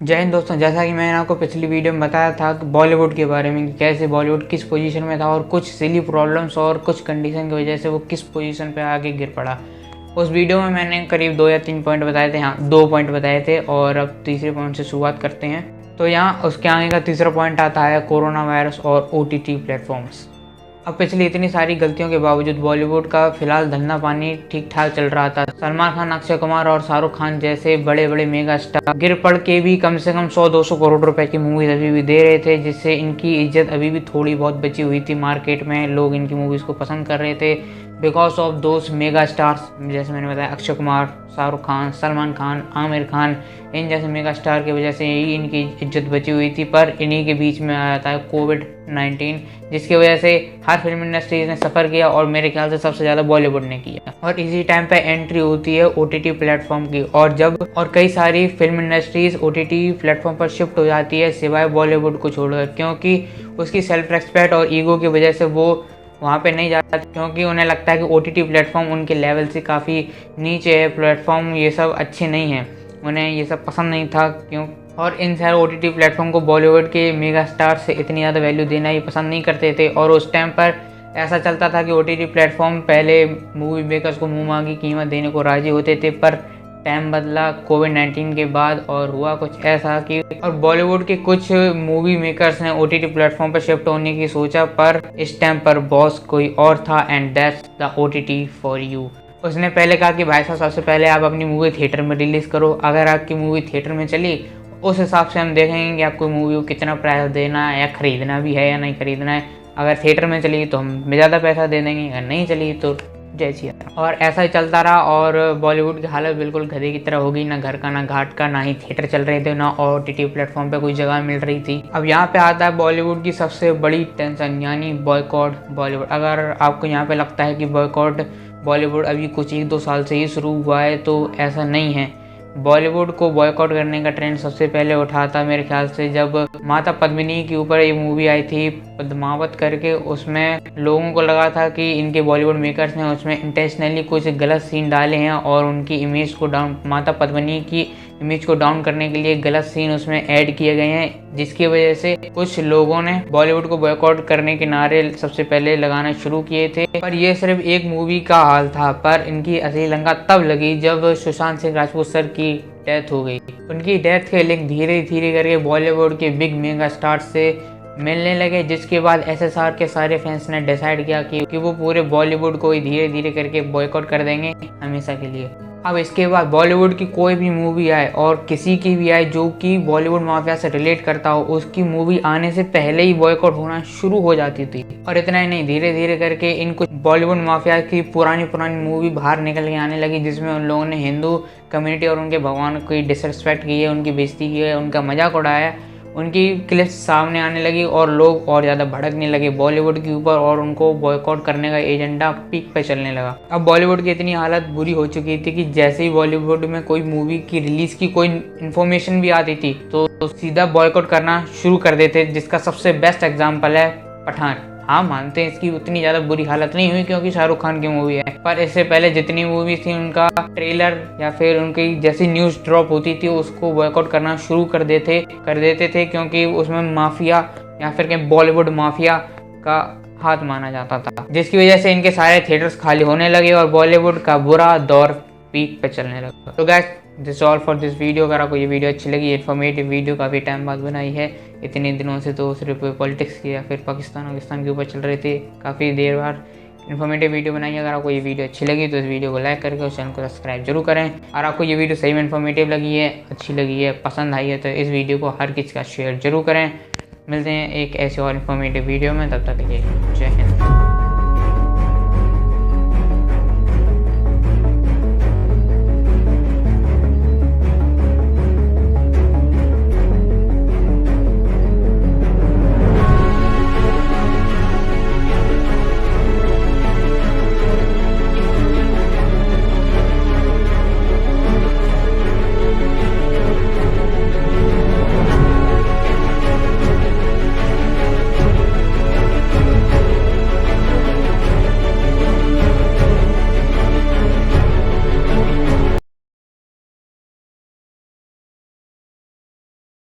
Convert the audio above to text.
जय हिंद दोस्तों। जैसा कि मैंने आपको पिछली वीडियो में बताया था कि बॉलीवुड के बारे में, कि कैसे बॉलीवुड किस पोजीशन में था और कुछ सिली प्रॉब्लम्स और कुछ कंडीशन की वजह से वो किस पोजीशन पे आगे गिर पड़ा। उस वीडियो में मैंने करीब 2 या 3 पॉइंट बताए थे। हाँ, 2 पॉइंट बताए थे और अब तीसरे पॉइंट से शुरुआत करते हैं। तो यहाँ उसके आगे का तीसरा पॉइंट आता है कोरोना वायरस और OTT प्लेटफॉर्म्स। अब पिछली इतनी सारी गलतियों के बावजूद बॉलीवुड का फिलहाल धंधा पानी ठीक ठाक चल रहा था। सलमान खान, अक्षय कुमार और शाहरुख खान जैसे बड़े बड़े मेगा स्टार गिर पड़ के भी कम से कम 100-200 करोड़ रुपए की मूवीज अभी भी दे रहे थे, जिससे इनकी इज्जत अभी भी थोड़ी बहुत बची हुई थी। मार्केट में लोग इनकी मूवीज को पसंद कर रहे थे because of those mega stars. जैसे मैंने बताया, अक्षय कुमार, शाहरुख खान, सलमान खान, आमिर खान, इन जैसे मेगा स्टार की वजह से ही इनकी इज्जत बची हुई थी। पर इन्हीं के बीच में आया था कोविड-19, जिसकी वजह से हर फिल्म इंडस्ट्रीज ने सफ़र किया और मेरे ख्याल से सबसे ज़्यादा बॉलीवुड ने किया। और इसी टाइम पे एंट्री होती है OTT प्लेटफॉर्म की, और कई सारी फिल्म इंडस्ट्रीज OTT प्लेटफॉर्म पर शिफ्ट हो जाती है सिवाय बॉलीवुड को छोड़कर, क्योंकि उसकी सेल्फ रेस्पेक्ट और ईगो की वजह से वो वहाँ पे नहीं जाता, क्योंकि उन्हें लगता है कि OTT प्लेटफॉर्म उनके लेवल से काफ़ी नीचे है। प्लेटफॉर्म ये सब अच्छे नहीं हैं, उन्हें ये सब पसंद नहीं था। क्यों? और इन सारे OTT प्लेटफॉर्म को बॉलीवुड के मेगा स्टार से इतनी ज़्यादा वैल्यू देना ही पसंद नहीं करते थे। और उस टाइम पर ऐसा चलता था कि OTT प्लेटफॉर्म पहले मूवी मेकर्स को मुँह मांगी कीमत देने को राजी होते थे, पर टाइम बदला कोविड-19 के बाद और हुआ कुछ ऐसा कि और बॉलीवुड के कुछ मूवी मेकर्स ने OTT प्लेटफॉर्म पर शिफ्ट होने की सोचा, पर इस टाइम पर बॉस कोई और था, and that's the OTT for you. उसने पहले कहा कि भाई साहब, सबसे पहले आप अपनी मूवी थिएटर में रिलीज़ करो। अगर आपकी मूवी थिएटर में चली, उस हिसाब से हम देखेंगे कि आपको मूवी को कितना प्राइस देना है, या ख़रीदना भी है या नहीं ख़रीदना है। अगर थिएटर में चली तो हम ज़्यादा पैसा दे देंगे, अगर नहीं चली तो जय सिया राम। और ऐसा ही चलता रहा और बॉलीवुड की हालत बिल्कुल गधे की तरह हो गई। ना घर का, ना घाट का, ना ही थिएटर चल रहे थे, ना OTT प्लेटफॉर्म पे कोई जगह मिल रही थी। अब यहाँ पे आता है बॉलीवुड की सबसे बड़ी टेंशन, यानी बॉयकॉट बॉलीवुड। अगर आपको यहाँ पे लगता है कि बॉयकॉट बॉलीवुड अभी कुछ 1-2 साल से ही शुरू हुआ है, तो ऐसा नहीं है। बॉलीवुड को बॉयकॉट करने का ट्रेंड सबसे पहले उठा था मेरे ख्याल से जब माता पद्मिनी के ऊपर एक मूवी आई थी पद्मावत करके। उसमें लोगों को लगा था कि इनके बॉलीवुड मेकर्स ने उसमें इंटेंशनली कुछ गलत सीन डाले हैं और उनकी इमेज को डाउन, माता पद्मिनी की इमेज को डाउन करने के लिए गलत सीन उसमें ऐड किए गए हैं, जिसकी वजह से कुछ लोगों ने बॉलीवुड को बॉयकॉट करने के नारे सबसे पहले लगाना शुरू किए थे। पर यह सिर्फ एक मूवी का हाल था, पर इनकी असली लंका तब लगी जब सुशांत सिंह राजपूत सर की डेथ हो गई। उनकी डेथ के लिंक धीरे धीरे करके बॉलीवुड के बिग मेगा स्टार से मिलने लगे, जिसके बाद SSR के सारे फैंस ने डिसाइड किया कि वो पूरे बॉलीवुड को ही धीरे धीरे करके बॉयकॉट कर देंगे हमेशा के लिए। अब इसके बाद बॉलीवुड की कोई भी मूवी आए, और किसी की भी आए जो कि बॉलीवुड माफिया से रिलेट करता हो, उसकी मूवी आने से पहले ही बॉयकॉट होना शुरू हो जाती थी। और इतना ही नहीं, धीरे धीरे करके इन कुछ बॉलीवुड माफिया की पुरानी मूवी बाहर निकल के आने लगी, जिसमें उन लोगों ने हिंदू कम्युनिटी और उनके भगवान की डिसरिस्पेक्ट की है, उनकी बेइज्जती की है, उनका मजाक उड़ाया। उनकी क्लिप्स सामने आने लगी और लोग और ज़्यादा भड़कने लगे बॉलीवुड के ऊपर, और उनको बॉयकॉट करने का एजेंडा पीक पे चलने लगा। अब बॉलीवुड की इतनी हालत बुरी हो चुकी थी कि जैसे ही बॉलीवुड में कोई मूवी की रिलीज़ की कोई इन्फॉर्मेशन भी आती थी तो सीधा बॉयकॉट करना शुरू कर देते, जिसका सबसे बेस्ट एग्जाम्पल है पठान। हाँ, मानते हैं इसकी उतनी ज़्यादा बुरी हालत नहीं हुई क्योंकि शाहरुख खान की मूवी है, पर इससे पहले जितनी मूवी थी उनका ट्रेलर या फिर उनकी जैसी न्यूज़ ड्रॉप होती थी उसको बॉयकॉट करना शुरू कर देते थे, क्योंकि उसमें माफिया या फिर कहीं बॉलीवुड माफिया का हाथ माना जाता था, जिसकी वजह से इनके सारे थिएटर्स खाली होने लगे और बॉलीवुड का बुरा दौर पीक पे चलने लगा। तो guys, this all for this video. अगर आपको ये वीडियो अच्छी लगी, इन्फॉर्मेटिव वीडियो काफ़ी टाइम बाद बनाई है, इतने दिनों से तो सिर्फ पॉलिटिक्स की या फिर पाकिस्तान के ऊपर चल रहे थे, काफ़ी देर बाद इन्फॉर्मेटिव वीडियो बनाई। अगर आपको ये वीडियो अच्छी लगी तो इस वीडियो को लाइक करके उस चैनल को सब्सक्राइब जरूर करें। और आपको ये वीडियो सही में इन्फॉर्मेटिव लगी है, अच्छी लगी है, पसंद आई है, तो इस वीडियो को हर किसी का शेयर जरूर करें। मिलते हैं एक ऐसे और इन्फॉर्मेटिव वीडियो में, तब तक के लिए जय हिंद।